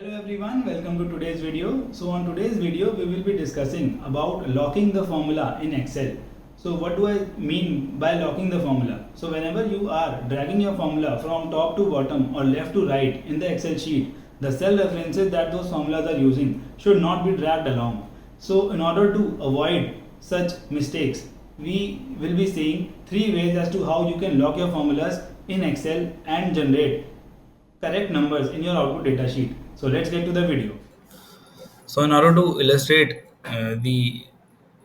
Hello everyone, welcome to today's video. So on today's video we will be discussing about locking the formula in Excel. So what do I mean by locking the formula? So whenever you are dragging your formula from top to bottom or left to right in the Excel sheet, the cell references that those formulas are using should not be dragged along. So in order to avoid such mistakes, we will be seeing three ways as to how you can lock your formulas in Excel and generate correct numbers in your output data sheet. So let's get to the video. So in order to illustrate the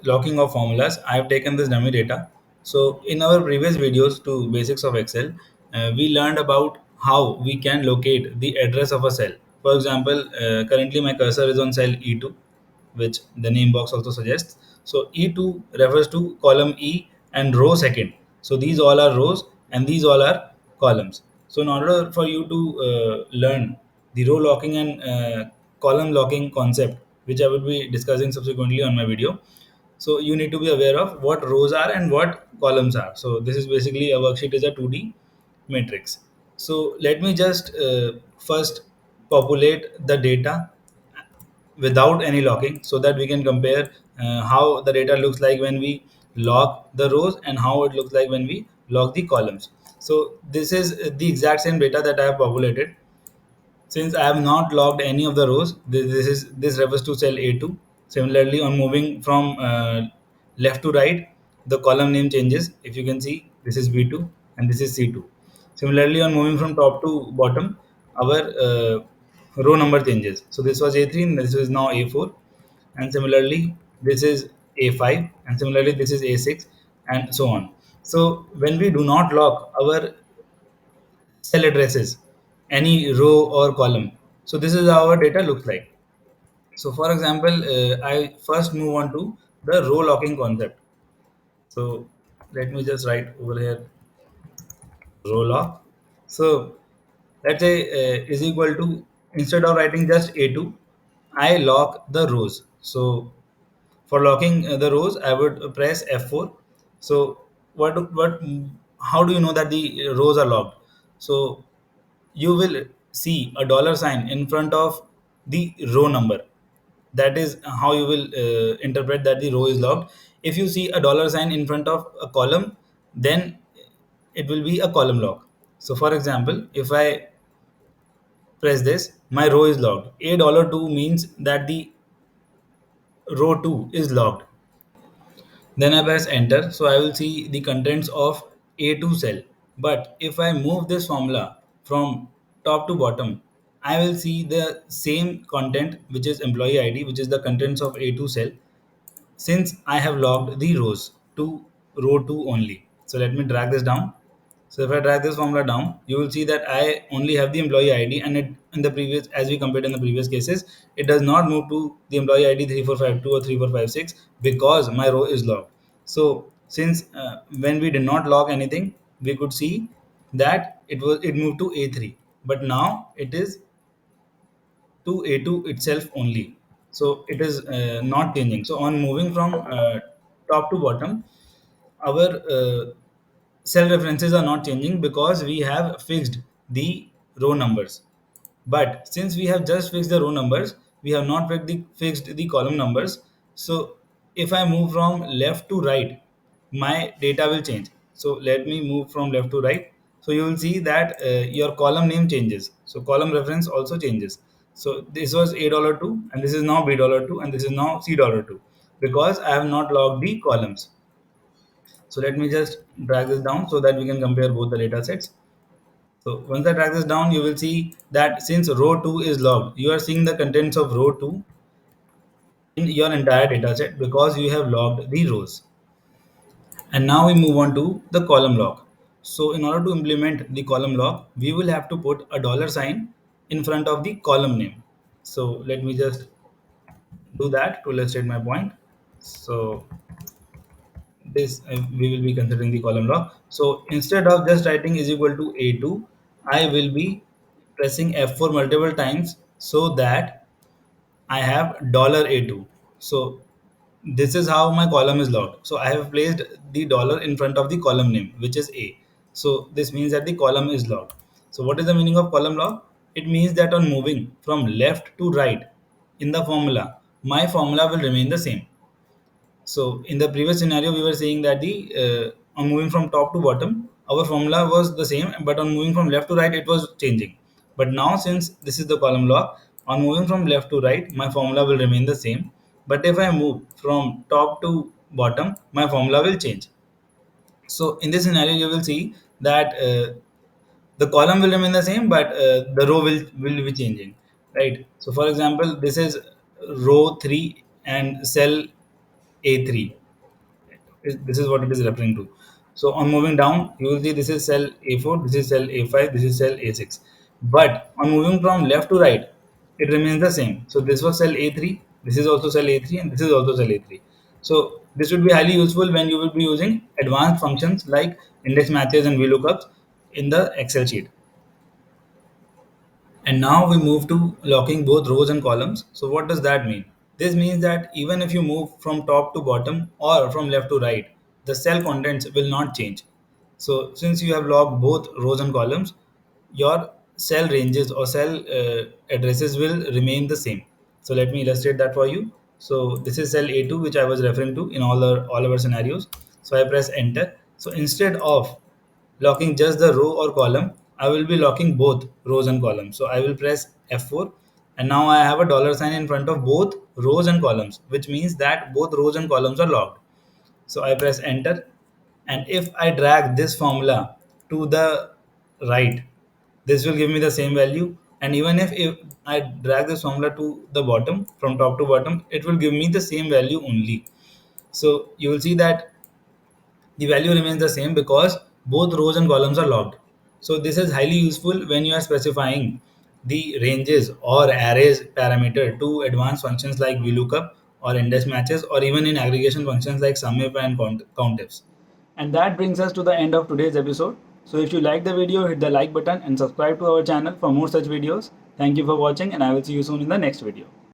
locking of formulas, I have taken this dummy data. So in our previous videos to basics of Excel, we learned about how we can locate the address of a cell. For example, currently my cursor is on cell E2, which the name box also suggests. So E2 refers to column E and row second. So these all are rows and these all are columns. So in order for you to learn the row locking and column locking concept, which I will be discussing subsequently on my video, so you need to be aware of what rows are and what columns are. So this is basically a worksheet is a 2D matrix. So let me just first populate the data without any locking so that we can compare how the data looks like when we lock the rows and how it looks like when we lock the columns. So this is the exact same data that I have populated. Since I have not logged any of the rows, this refers to cell A2. Similarly, on moving from left to right, the column name changes. If you can see, this is B2 and this is C2. Similarly, on moving from top to bottom, our row number changes. So this was A3 and this is now A4. And similarly, this is A5 and similarly this is A6 and so on. So when we do not lock our cell addresses, any row or column. So this is how our data looks like. So for example, I first move on to the row locking concept. So let me just write over here row lock. So let's say is equal to, instead of writing just A2, I lock the rows. So for locking the rows, I would press F4. So what how do you know that the rows are locked? So you will see a dollar sign in front of the row number. That is how you will interpret that the row is locked. If you see a dollar sign in front of a column, then it will be a column lock. So for example, if I press this, my row is locked. A$2 means that the row 2 is locked. Then I press enter. So I will see the contents of A2 cell. But if I move this formula from top to bottom, I will see the same content, which is employee ID, which is the contents of A2 cell, since I have logged the rows to row 2 only. So let me drag this down. So if I drag this formula down, you will see that I only have the employee ID, and it in the previous, as we compared in the previous cases, it does not move to the employee ID 3452 or 3456 because my row is logged. So since when we did not log anything, we could see that it moved to A3, but now it is to A2 itself only. So it is not changing. So on moving from top to bottom, our cell references are not changing because we have fixed the row numbers. But since we have just fixed the row numbers, we have not fixed the column numbers. So if I move from left to right, my data will change. So let me move from left to right. So you will see that your column name changes. So column reference also changes. So this was A$2 and this is now B$2 and this is now C$2 because I have not logged the columns. So let me just drag this down so that we can compare both the data sets. So once I drag this down, you will see that since row 2 is logged, you are seeing the contents of row 2 in your entire data set because you have logged the rows. And now we move on to the column lock. So in order to implement the column lock, we will have to put a dollar sign in front of the column name. So let me just do that to illustrate my point. So this we will be considering the column lock. So instead of just writing is equal to A2, I will be pressing F4 multiple times so that I have dollar $A2. So this is how my column is locked. So I have placed the dollar in front of the column name, which is A. So this means that the column is locked. So what is the meaning of column lock? it means that on moving from left to right in the formula, my formula will remain the same. So in the previous scenario, we were saying that the on moving from top to bottom, our formula was the same, but on moving from left to right, it was changing. But now, since this is the column lock, on moving from left to right, my formula will remain the same. But if I move from top to bottom, my formula will change. So in this scenario, you will see that the column will remain the same, but the row will be changing, right? So for example, this is row 3 and cell A3. This is what it is referring to. So on moving down, you will see this is cell A4, this is cell A5, this is cell A6. But on moving from left to right, it remains the same. So this was cell A3, this is also cell A3, and this is also cell A3. So this would be highly useful when you will be using advanced functions like index matches and VLOOKUPs in the Excel sheet. And now we move to locking both rows and columns. So what does that mean? This means that even if you move from top to bottom or from left to right, the cell contents will not change. So since you have locked both rows and columns, your cell ranges or cell addresses will remain the same. So let me illustrate that for you. So this is cell A2 which I was referring to in all our scenarios. So I press enter. So instead of locking just the row or column, I will be locking both rows and columns. So I will press F4, and now I have a dollar sign in front of both rows and columns, which means that both rows and columns are locked. So I press enter, and if I drag this formula to the right, this will give me the same value. And even if I drag this formula to the bottom, from top to bottom, it will give me the same value only. So you will see that the value remains the same because both rows and columns are locked. So this is highly useful when you are specifying the ranges or arrays parameter to advanced functions like VLOOKUP or index matches, or even in aggregation functions like SUMIF and COUNTIFs. And that brings us to the end of today's episode. So if you like the video, hit the like button and subscribe to our channel for more such videos. Thank you for watching, and I will see you soon in the next video.